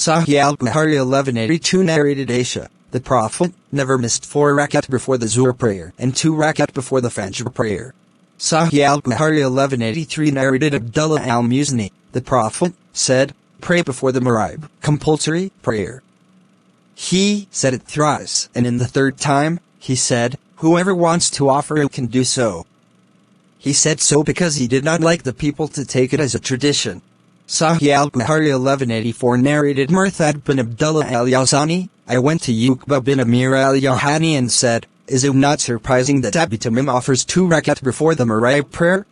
Sahih al-Bukhari 1182 narrated Aisha, the Prophet never missed 4 rakat before the Zuhr prayer and 2 rakat before the Fajr prayer. Sahih al-Bukhari 1183 narrated Abdullah al-Muzni, the Prophet said, pray before the Maghrib, compulsory prayer. He said it thrice, and in the 3rd time, he said, whoever wants to offer it can do so. He said so because he did not like the people to take it as a tradition. Sahih al-Bukhari 1184 narrated Murthad bin Abdullah al-Yazani, I went to Uqba bin Amir al-Yahani and said, is it not surprising that Abi Tamim offers 2 rakat before the Maghrib prayer?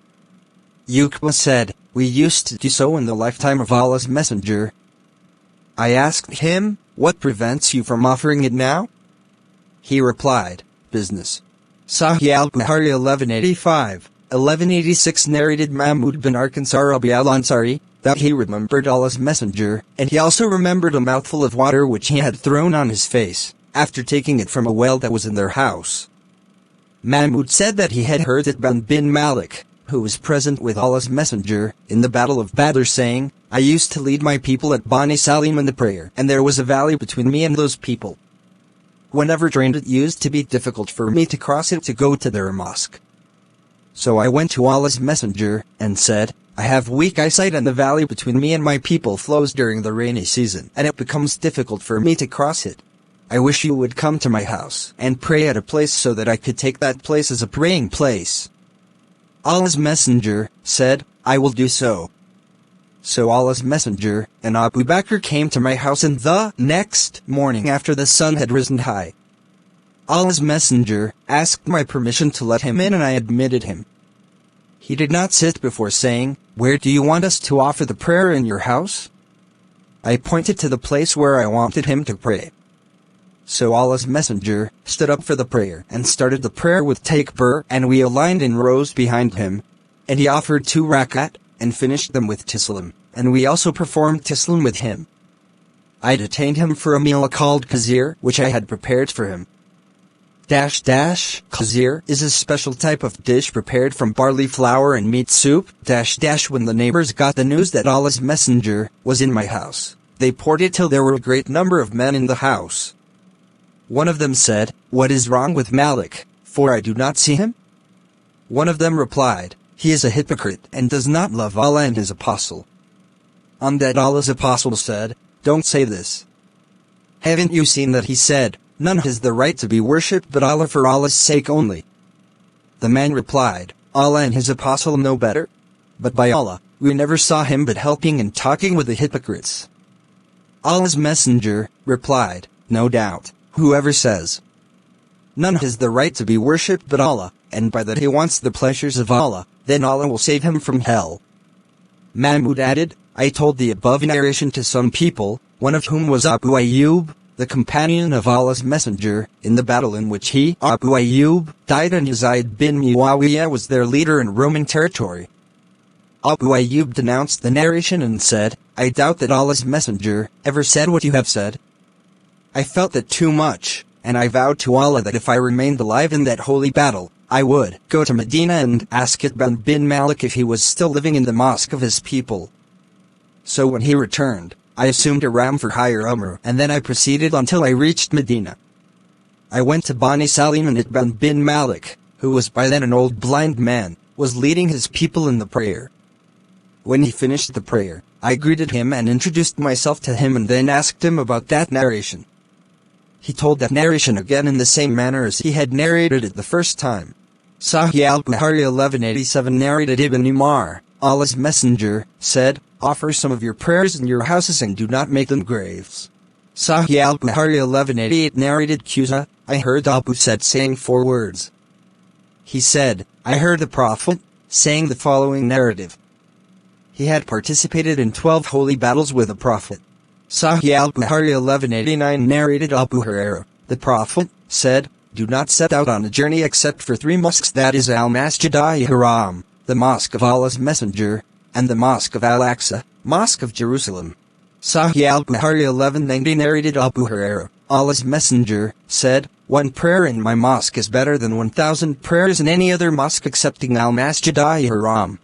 Uqba said, we used to do so in the lifetime of Allah's Messenger. I asked him, what prevents you from offering it now? He replied, business. Sahih al-Bukhari 1185, 1186 narrated Mahmud bin Arkansar al-Ansari, that he remembered Allah's Messenger, and he also remembered a mouthful of water which he had thrown on his face, after taking it from a well that was in their house. Mahmud said that he had heard Itban bin Malik, who was present with Allah's Messenger, in the Battle of Badr saying, I used to lead my people at Bani Salim in the prayer, and there was a valley between me and those people. Whenever drained it used to be difficult for me to cross it to go to their mosque. So I went to Allah's Messenger, and said, I have weak eyesight and the valley between me and my people flows during the rainy season, and it becomes difficult for me to cross it. I wish you would come to my house and pray at a place so that I could take that place as a praying place. Allah's Messenger said, I will do so. So Allah's Messenger and Abu Bakr came to my house in the next morning after the sun had risen high. Allah's Messenger asked my permission to let him in and I admitted him. He did not sit before saying, where do you want us to offer the prayer in your house? I pointed to the place where I wanted him to pray. So Allah's Messenger stood up for the prayer and started the prayer with takbir, and we aligned in rows behind him. And he offered 2 rakat, and finished them with tislim, and we also performed tislim with him. I detained him for a meal called khazir, which I had prepared for him. Khazir is a special type of dish prepared from barley flour and meat soup. When the neighbors got the news that Allah's Messenger was in my house, they poured it till there were a great number of men in the house. One of them said, what is wrong with Malik, for I do not see him? One of them replied, he is a hypocrite and does not love Allah and his apostle. On that Allah's apostle said, don't say this. Haven't you seen that he said, none has the right to be worshipped but Allah for Allah's sake only? The man replied, Allah and his apostle know better. But by Allah, we never saw him but helping and talking with the hypocrites. Allah's Messenger replied, no doubt, whoever says, none has the right to be worshipped but Allah, and by that he wants the pleasures of Allah, then Allah will save him from hell. Mahmud added, I told the above narration to some people, one of whom was Abu Ayyub, the companion of Allah's Messenger, in the battle in which he, Abu Ayyub, died and Yazid bin Muawiyah was their leader in Roman territory. Abu Ayyub denounced the narration and said, I doubt that Allah's Messenger ever said what you have said. I felt that too much, and I vowed to Allah that if I remained alive in that holy battle, I would go to Medina and ask Itban bin Malik if he was still living in the mosque of his people. So when he returned, I assumed a ram for hire Umrah, and then I proceeded until I reached Medina. I went to Bani Salim, and Itban bin Malik, who was by then an old blind man, was leading his people in the prayer. When he finished the prayer, I greeted him and introduced myself to him and then asked him about that narration. He told that narration again in the same manner as he had narrated it the first time. Sahih al-Bukhari 1187 narrated Ibn Umar, Allah's Messenger said, offer some of your prayers in your houses and do not make them graves. Sahih al-Bukhari 1188 narrated Quza, I heard Abu said saying 4 words. He said, I heard the Prophet saying the following narrative. He had participated in 12 holy battles with the Prophet. Sahih al-Bukhari 1189 narrated Abu Hurairah, the Prophet said, do not set out on a journey except for 3 mosques, that is al-Masjid al-Haram, the Mosque of Allah's Messenger, and the Mosque of Al-Aqsa, Mosque of Jerusalem. Sahih al-Bukhari 1190 narrated Abu Hurairah, Allah's Messenger said, 1 prayer in my mosque is better than 1,000 prayers in any other mosque excepting al-Masjid al-Haram.